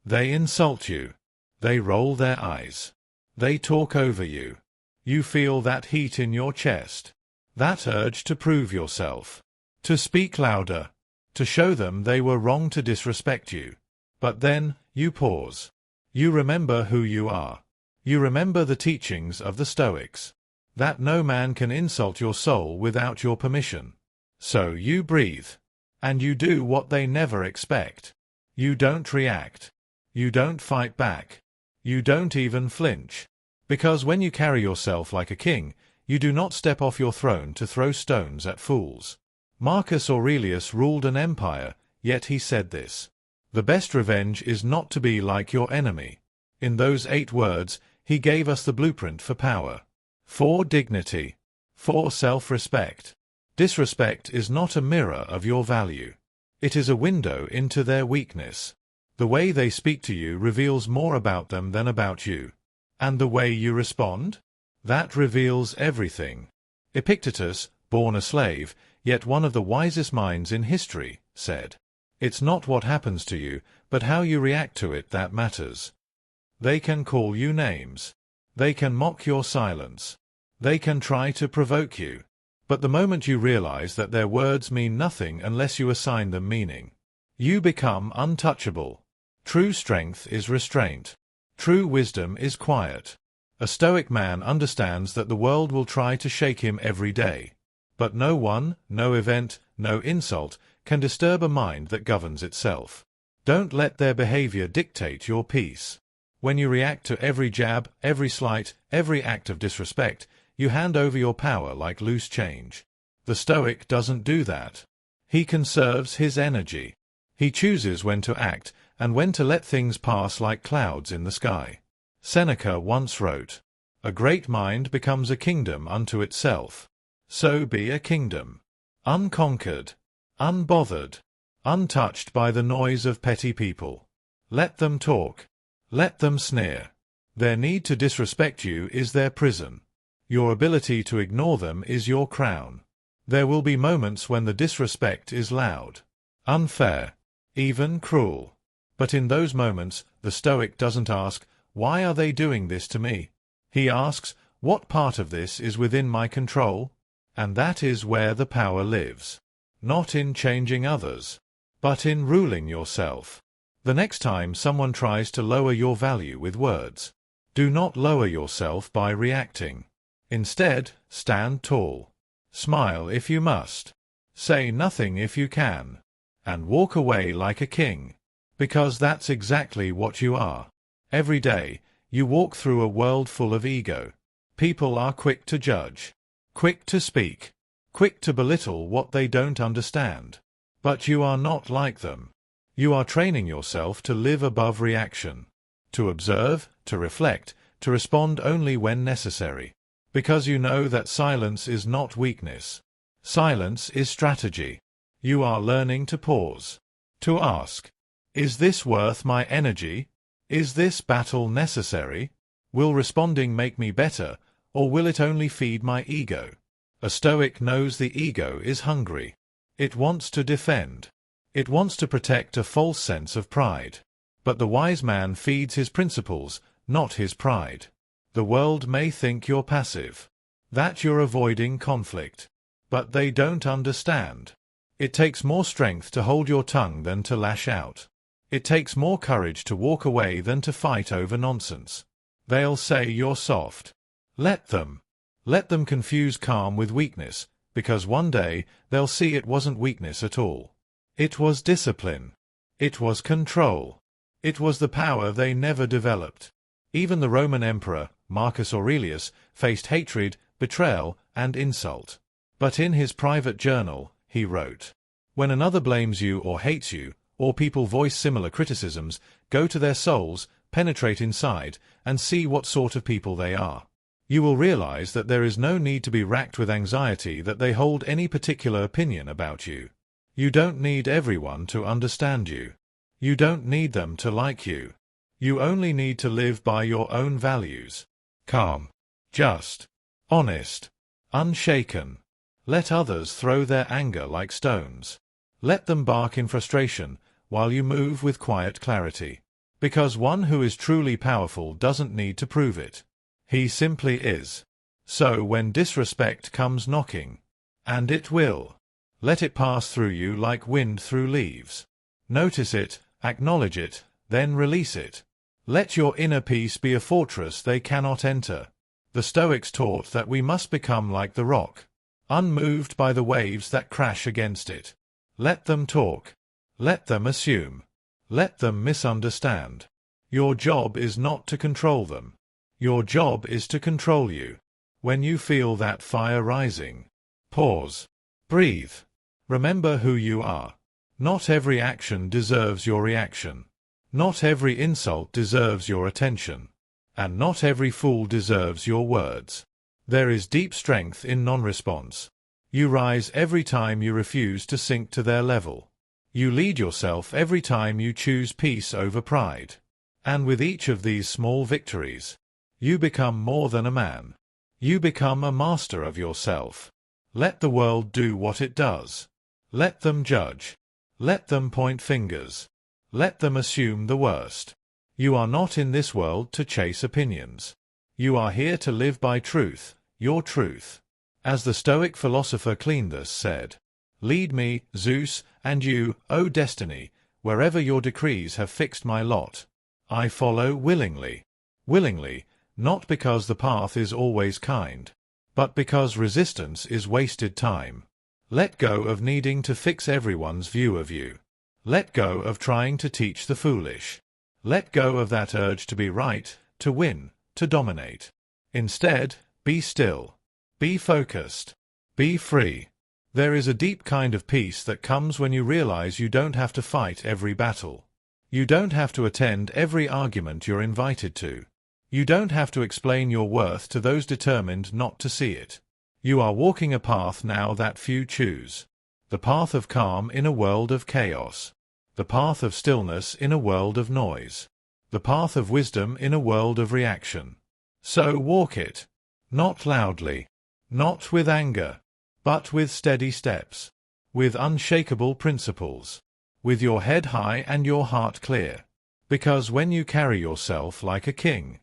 They insult you. They roll their eyes. They talk over you. You feel that heat in your chest, that urge to prove yourself, to speak louder, to show them they were wrong to disrespect you. But then, you pause. You remember who you are. You remember the teachings of the Stoics, that no man can insult your soul without your permission. So you breathe, and you do what they never expect. You don't react. You don't fight back. You don't even flinch. Because when you carry yourself like a king, you do not step off your throne to throw stones at fools. Marcus Aurelius ruled an empire, yet he said this: "The best revenge is not to be like your enemy." In those 8 words, he gave us the blueprint for power, for dignity, for self-respect. Disrespect is not a mirror of your value. It is a window into their weakness. The way they speak to you reveals more about them than about you. And the way you respond? That reveals everything. Epictetus, born a slave, yet one of the wisest minds in history, said, "It's not what happens to you, but how you react to it that matters." They can call you names. They can mock your silence. They can try to provoke you. But the moment you realize that their words mean nothing unless you assign them meaning, you become untouchable. True strength is restraint. True wisdom is quiet. A Stoic man understands that the world will try to shake him every day. But no one, no event, no insult can disturb a mind that governs itself. Don't let their behavior dictate your peace. When you react to every jab, every slight, every act of disrespect, you hand over your power like loose change. The Stoic doesn't do that. He conserves his energy. He chooses when to act and when to let things pass like clouds in the sky. Seneca once wrote, "A great mind becomes a kingdom unto itself." So be a kingdom, unconquered, unbothered, untouched by the noise of petty people. Let them talk. Let them sneer. Their need to disrespect you is their prison. Your ability to ignore them is your crown. There will be moments when the disrespect is loud, unfair, even cruel. But in those moments, the Stoic doesn't ask, "Why are they doing this to me?" He asks, "What part of this is within my control?" And that is where the power lives. Not in changing others, but in ruling yourself. The next time someone tries to lower your value with words, do not lower yourself by reacting. Instead, stand tall. Smile if you must. Say nothing if you can. And walk away like a king. Because that's exactly what you are. Every day, you walk through a world full of ego. People are quick to judge, quick to speak, quick to belittle what they don't understand. But you are not like them. You are training yourself to live above reaction, to observe, to reflect, to respond only when necessary. Because you know that silence is not weakness. Silence is strategy. You are learning to pause, to ask, "Is this worth my energy? Is this battle necessary? Will responding make me better, or will it only feed my ego?" A Stoic knows the ego is hungry. It wants to defend. It wants to protect a false sense of pride. But the wise man feeds his principles, not his pride. The world may think you're passive, that you're avoiding conflict. But they don't understand. It takes more strength to hold your tongue than to lash out. It takes more courage to walk away than to fight over nonsense. They'll say you're soft. Let them. Let them confuse calm with weakness, because one day they'll see it wasn't weakness at all. It was discipline. It was control. It was the power they never developed. Even the Roman Emperor, Marcus Aurelius, faced hatred, betrayal, and insult. But in his private journal, he wrote, "When another blames you or hates you, or people voice similar criticisms, go to their souls, penetrate inside, and see what sort of people they are. You will realize that there is no need to be racked with anxiety that they hold any particular opinion about you. You don't need everyone to understand you. You don't need them to like you. You only need to live by your own values. Calm, just, honest, unshaken. Let others throw their anger like stones. Let them bark in frustration, while you move with quiet clarity. Because one who is truly powerful doesn't need to prove it. He simply is. So when disrespect comes knocking, and it will, let it pass through you like wind through leaves. Notice it, acknowledge it, then release it. Let your inner peace be a fortress they cannot enter. The Stoics taught that we must become like the rock, unmoved by the waves that crash against it. Let them talk. Let them assume. Let them misunderstand. Your job is not to control them. Your job is to control you. When you feel that fire rising, pause. Breathe. Remember who you are. Not every action deserves your reaction. Not every insult deserves your attention. And not every fool deserves your words. There is deep strength in non-response. You rise every time you refuse to sink to their level. You lead yourself every time you choose peace over pride. And with each of these small victories, you become more than a man. You become a master of yourself. Let the world do what it does. Let them judge. Let them point fingers. Let them assume the worst. You are not in this world to chase opinions. You are here to live by truth, your truth. As the Stoic philosopher Cleanthes said, "Lead me, Zeus, and you, O destiny, wherever your decrees have fixed my lot. I follow willingly." Willingly, not because the path is always kind, but because resistance is wasted time. Let go of needing to fix everyone's view of you. Let go of trying to teach the foolish. Let go of that urge to be right, to win, to dominate. Instead, be still. Be focused. Be free. There is a deep kind of peace that comes when you realize you don't have to fight every battle. You don't have to attend every argument you're invited to. You don't have to explain your worth to those determined not to see it. You are walking a path now that few choose. The path of calm in a world of chaos. The path of stillness in a world of noise. The path of wisdom in a world of reaction. So walk it. Not loudly. Not with anger. But with steady steps. With unshakable principles. With your head high and your heart clear. Because when you carry yourself like a king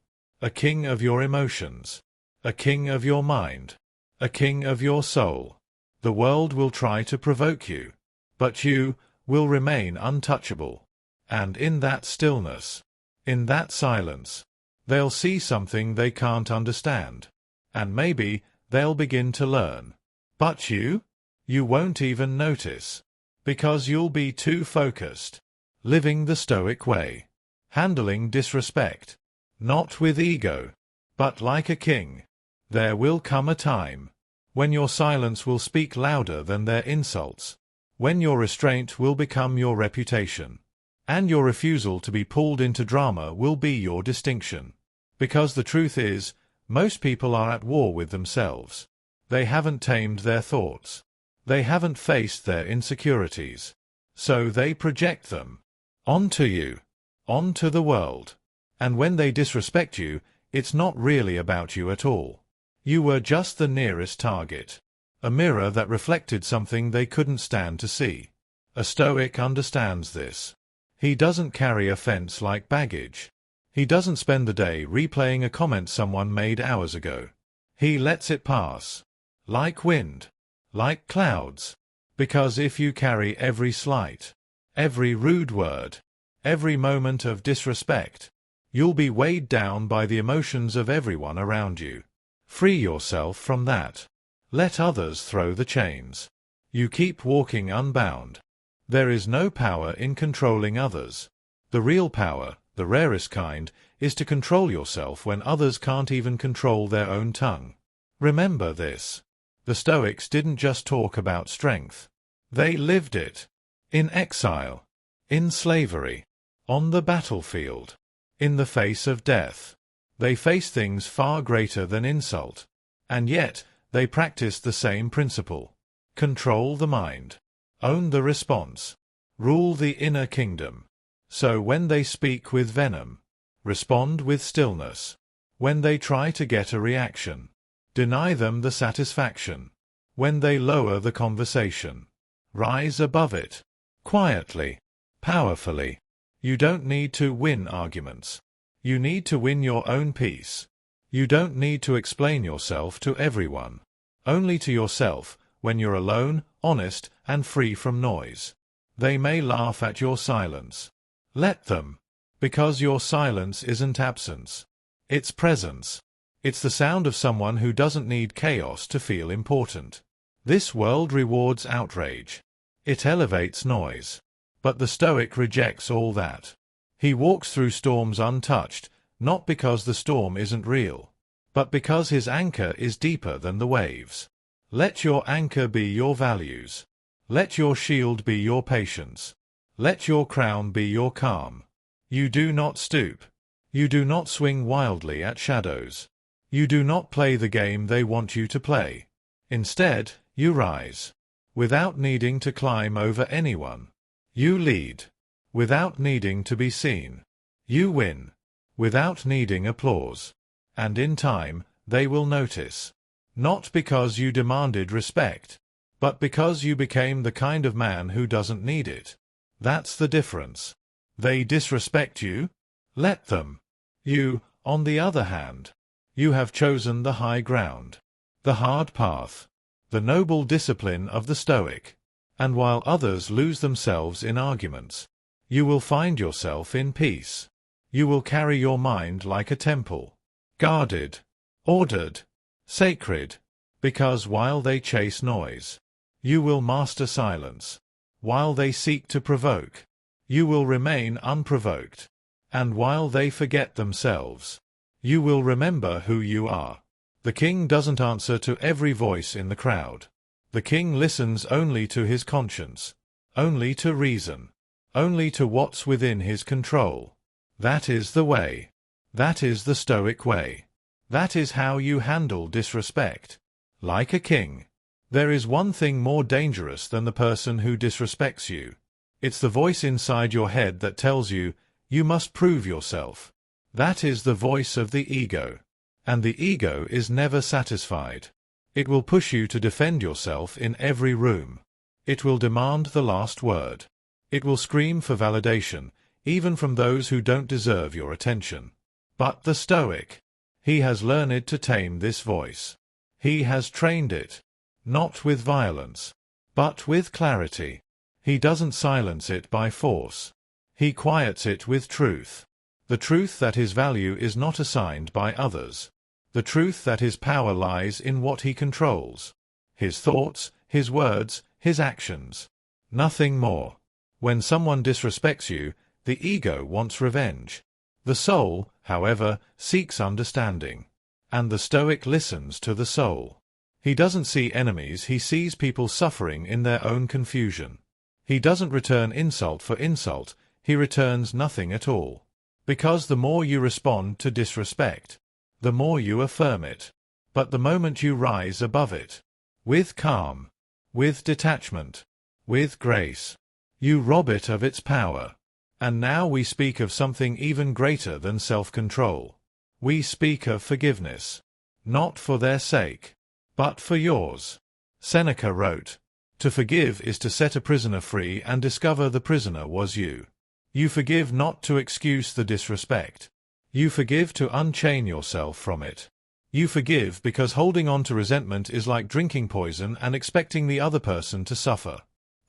of your emotions, a king of your mind, a king of your soul, the world will try to provoke you, but you will remain untouchable. And in that stillness, in that silence, they'll see something they can't understand. And maybe they'll begin to learn. But you won't even notice. Because you'll be too focused. Living the Stoic way. Handling disrespect. Not with ego, but like a king. There will come a time when your silence will speak louder than their insults. When your restraint will become your reputation. And your refusal to be pulled into drama will be your distinction. Because the truth is, most people are at war with themselves. They haven't tamed their thoughts. They haven't faced their insecurities. So they project them onto you, onto the world. And when they disrespect you, it's not really about you at all. You were just the nearest target. A mirror that reflected something they couldn't stand to see. A Stoic understands this. He doesn't carry offense like baggage. He doesn't spend the day replaying a comment someone made hours ago. He lets it pass. Like wind. Like clouds. Because if you carry every slight, every rude word, every moment of disrespect, you'll be weighed down by the emotions of everyone around you. Free yourself from that. Let others throw the chains. You keep walking unbound. There is no power in controlling others. The real power, the rarest kind, is to control yourself when others can't even control their own tongue. Remember this. The Stoics didn't just talk about strength. They lived it. In exile. In slavery. On the battlefield. In the face of death. They faced things far greater than insult. And yet, they practiced the same principle. Control the mind. Own the response. Rule the inner kingdom. So when they speak with venom, respond with stillness. When they try to get a reaction, deny them the satisfaction. When they lower the conversation, rise above it. Quietly. Powerfully. You don't need to win arguments. You need to win your own peace. You don't need to explain yourself to everyone. Only to yourself, when you're alone, honest, and free from noise. They may laugh at your silence. Let them. Because your silence isn't absence. It's presence. It's the sound of someone who doesn't need chaos to feel important. This world rewards outrage. It elevates noise. But the Stoic rejects all that. He walks through storms untouched, not because the storm isn't real, but because his anchor is deeper than the waves. Let your anchor be your values. Let your shield be your patience. Let your crown be your calm. You do not stoop. You do not swing wildly at shadows. You do not play the game they want you to play. Instead, you rise. Without needing to climb over anyone. You lead. Without needing to be seen. You win. Without needing applause. And in time, they will notice. Not because you demanded respect, but because you became the kind of man who doesn't need it. That's the difference. They disrespect you? Let them. You, on the other hand, you have chosen the high ground, the hard path, the noble discipline of the Stoic. And while others lose themselves in arguments, you will find yourself in peace. You will carry your mind like a temple, guarded, ordered, sacred, because while they chase noise, you will master silence. While they seek to provoke, you will remain unprovoked. And while they forget themselves, you will remember who you are. The king doesn't answer to every voice in the crowd. The king listens only to his conscience, only to reason, only to what's within his control. That is the way. That is the Stoic way. That is how you handle disrespect. Like a king. There is one thing more dangerous than the person who disrespects you. It's the voice inside your head that tells you, you must prove yourself. That is the voice of the ego. And the ego is never satisfied. It will push you to defend yourself in every room. It will demand the last word. It will scream for validation, even from those who don't deserve your attention. But the Stoic, he has learned to tame this voice. He has trained it, not with violence, but with clarity. He doesn't silence it by force. He quiets it with truth. The truth that his value is not assigned by others. The truth that his power lies in what he controls. His thoughts, his words, his actions. Nothing more. When someone disrespects you, the ego wants revenge. The soul, however, seeks understanding. And the Stoic listens to the soul. He doesn't see enemies, he sees people suffering in their own confusion. He doesn't return insult for insult, he returns nothing at all. Because the more you respond to disrespect, the more you affirm it. But the moment you rise above it, with calm, with detachment, with grace, you rob it of its power. And now we speak of something even greater than self-control. We speak of forgiveness. Not for their sake, but for yours. Seneca wrote, "To forgive is to set a prisoner free and discover the prisoner was you." You forgive not to excuse the disrespect. You forgive to unchain yourself from it. You forgive because holding on to resentment is like drinking poison and expecting the other person to suffer.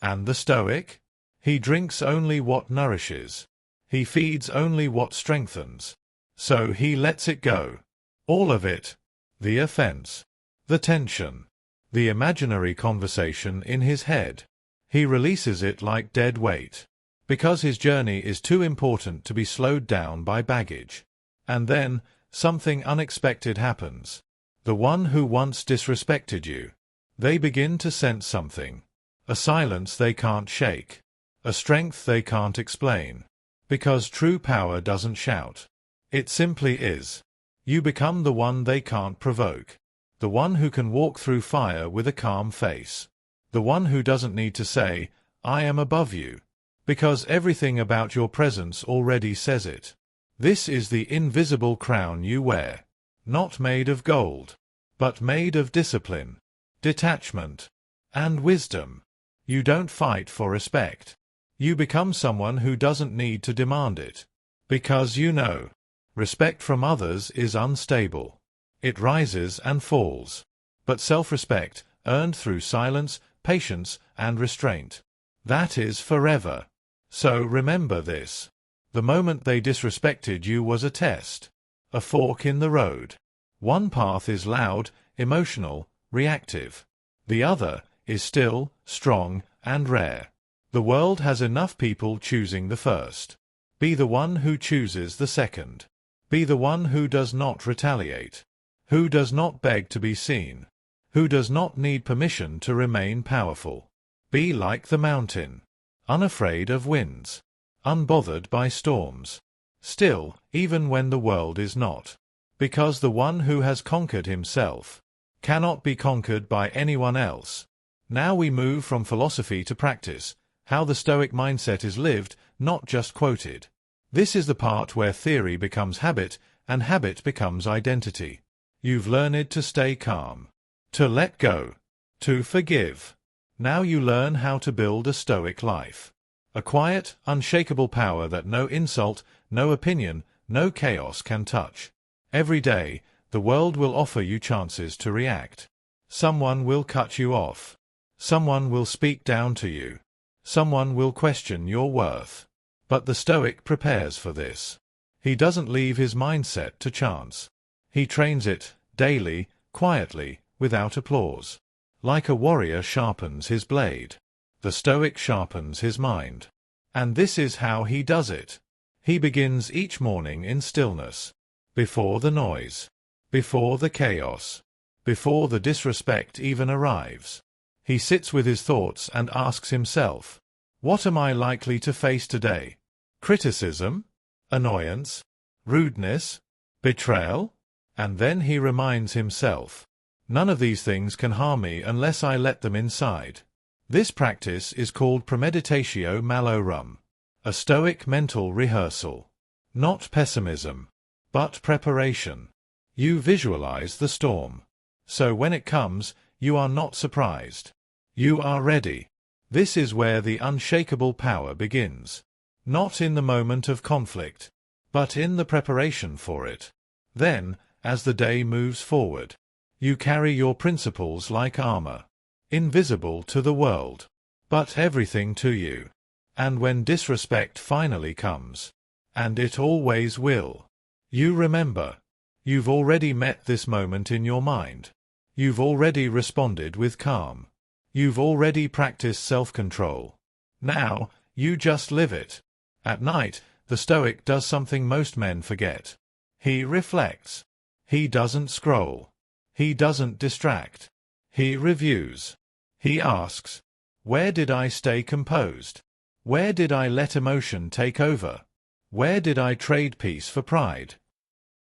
And the Stoic? He drinks only what nourishes. He feeds only what strengthens. So he lets it go. All of it. The offense. The tension. The imaginary conversation in his head. He releases it like dead weight. Because his journey is too important to be slowed down by baggage. And then, something unexpected happens. The one who once disrespected you. They begin to sense something. A silence they can't shake. A strength they can't explain. Because true power doesn't shout. It simply is. You become the one they can't provoke. The one who can walk through fire with a calm face. The one who doesn't need to say, "I am above you." Because everything about your presence already says it. This is the invisible crown you wear. Not made of gold, but made of discipline, detachment, and wisdom. You don't fight for respect. You become someone who doesn't need to demand it. Because you know, respect from others is unstable. It rises and falls. But self-respect, earned through silence, patience, and restraint, that is forever. So remember this. The moment they disrespected you was a test, a fork in the road. One path is loud, emotional, reactive. The other is still, strong, and rare. The world has enough people choosing the first. Be the one who chooses the second. Be the one who does not retaliate, who does not beg to be seen, who does not need permission to remain powerful. Be like the mountain, unafraid of winds, unbothered by storms, still, even when the world is not. Because the one who has conquered himself cannot be conquered by anyone else. Now we move from philosophy to practice, how the Stoic mindset is lived, not just quoted. This is the part where theory becomes habit, and habit becomes identity. You've learned to stay calm, to let go, to forgive. Now you learn how to build a Stoic life. A quiet, unshakable power that no insult, no opinion, no chaos can touch. Every day, the world will offer you chances to react. Someone will cut you off. Someone will speak down to you. Someone will question your worth. But the Stoic prepares for this. He doesn't leave his mindset to chance. He trains it, daily, quietly, without applause. Like a warrior sharpens his blade, the Stoic sharpens his mind. And this is how he does it. He begins each morning in stillness, before the noise, before the chaos, before the disrespect even arrives. He sits with his thoughts and asks himself, what am I likely to face today? Criticism? Annoyance? Rudeness? Betrayal? And then he reminds himself, none of these things can harm me unless I let them inside. This practice is called premeditatio malorum, a Stoic mental rehearsal. Not pessimism, but preparation. You visualize the storm. So when it comes, you are not surprised. You are ready. This is where the unshakable power begins. Not in the moment of conflict, but in the preparation for it. Then, as the day moves forward, you carry your principles like armor, invisible to the world, but everything to you. And when disrespect finally comes, and it always will, you remember, you've already met this moment in your mind. You've already responded with calm. You've already practiced self-control. Now, you just live it. At night, the Stoic does something most men forget. He reflects. He doesn't scroll. He doesn't distract. He reviews. He asks, where did I stay composed? Where did I let emotion take over? Where did I trade peace for pride?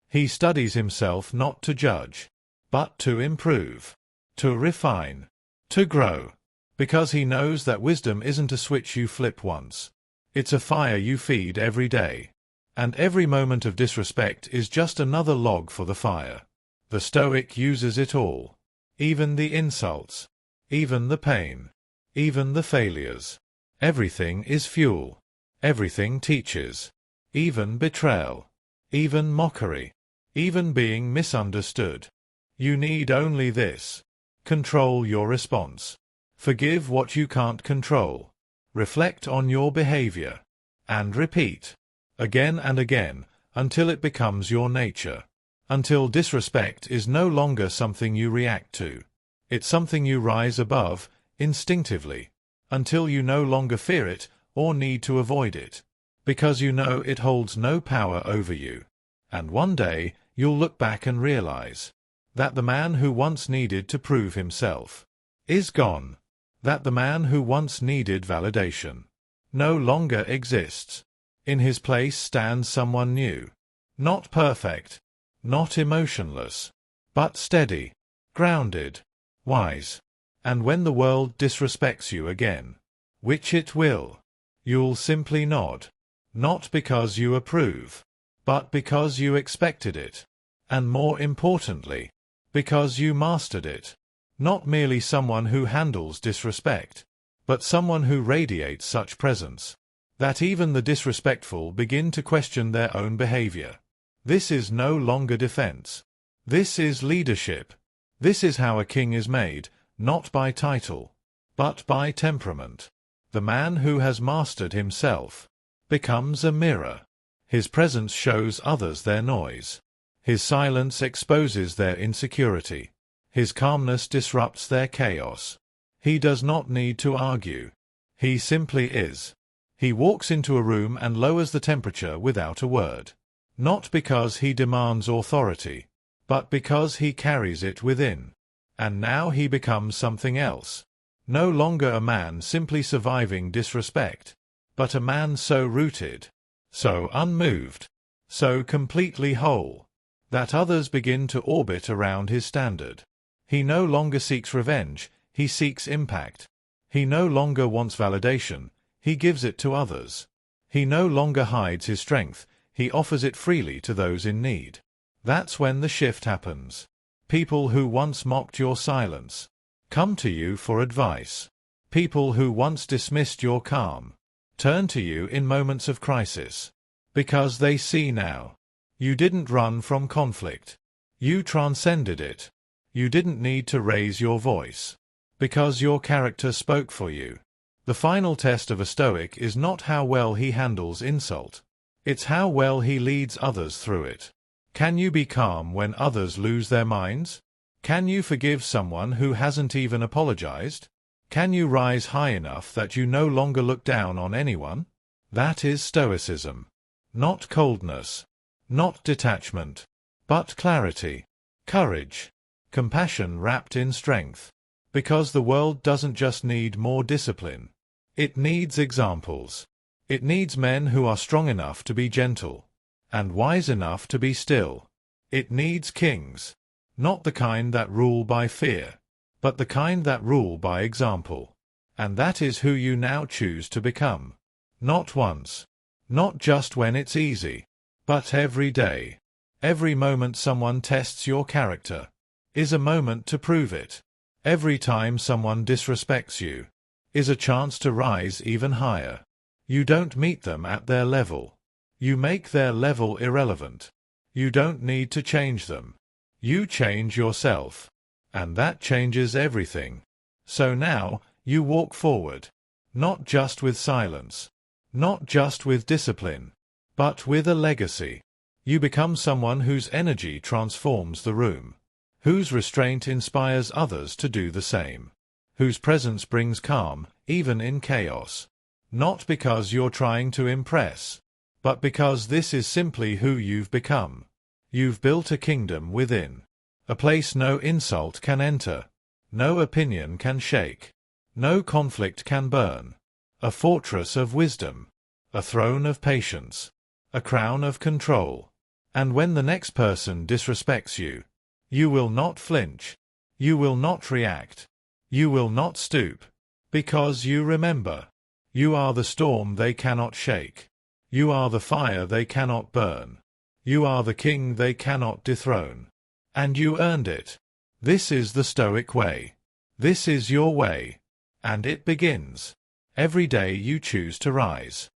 He studies himself not to judge, but to improve, to refine, to grow. Because he knows that wisdom isn't a switch you flip once. It's a fire you feed every day. And every moment of disrespect is just another log for the fire. The Stoic uses it all. Even the insults. Even the pain. Even the failures. Everything is fuel. Everything teaches. Even betrayal. Even mockery. Even being misunderstood. You need only this. Control your response. Forgive what you can't control. Reflect on your behavior. And repeat. Again and again, until it becomes your nature. Until disrespect is no longer something you react to. It's something you rise above, instinctively. Until you no longer fear it, or need to avoid it. Because you know it holds no power over you. And one day, you'll look back and realize that the man who once needed to prove himself is gone. That the man who once needed validation no longer exists. In his place stands someone new. Not perfect, not emotionless, but steady, grounded, wise. And when the world disrespects you again, which it will, you'll simply nod. Not because you approve, but because you expected it. And more importantly, because you mastered it. Not merely someone who handles disrespect, but someone who radiates such presence. that even the disrespectful begin to question their own behavior. This is no longer defense. This is leadership. This is how a king is made, not by title, but by temperament. The man who has mastered himself becomes a mirror. His presence shows others their noise. His silence exposes their insecurity. His calmness disrupts their chaos. He does not need to argue. He simply is. He walks into a room and lowers the temperature without a word. Not because he demands authority, but because he carries it within. And now he becomes something else. No longer a man simply surviving disrespect, but a man so rooted, so unmoved, so completely whole, that others begin to orbit around his standard. He no longer seeks revenge, he seeks impact. He no longer wants validation, he gives it to others. He no longer hides his strength, he offers it freely to those in need. That's when the shift happens. People who once mocked your silence come to you for advice. People who once dismissed your calm turn to you in moments of crisis. Because they see now. You didn't run from conflict. You transcended it. You didn't need to raise your voice. Because your character spoke for you. The final test of a Stoic is not how well he handles insult. It's how well he leads others through it. Can you be calm when others lose their minds? Can you forgive someone who hasn't even apologized? Can you rise high enough that you no longer look down on anyone? That is Stoicism. Not coldness. Not detachment. But clarity. Courage. Compassion wrapped in strength. Because the world doesn't just need more discipline. It needs examples. It needs men who are strong enough to be gentle, and wise enough to be still. It needs kings. Not the kind that rule by fear, but the kind that rule by example. And that is who you now choose to become. Not once. Not just when it's easy. But every day. Every moment someone tests your character is a moment to prove it. Every time someone disrespects you is a chance to rise even higher. You don't meet them at their level. You make their level irrelevant. You don't need to change them. You change yourself. And that changes everything. So now, you walk forward. Not just with silence. Not just with discipline. But with a legacy. You become someone whose energy transforms the room. Whose restraint inspires others to do the same. Whose presence brings calm, even in chaos. Not because you're trying to impress, but because this is simply who you've become. You've built a kingdom within. A place no insult can enter. No opinion can shake. No conflict can burn. A fortress of wisdom. A throne of patience. A crown of control. And when the next person disrespects you, you will not flinch. You will not react. You will not stoop. Because you remember. You are the storm they cannot shake. You are the fire they cannot burn. You are the king they cannot dethrone. And you earned it. This is the Stoic way. This is your way. And it begins every day you choose to rise.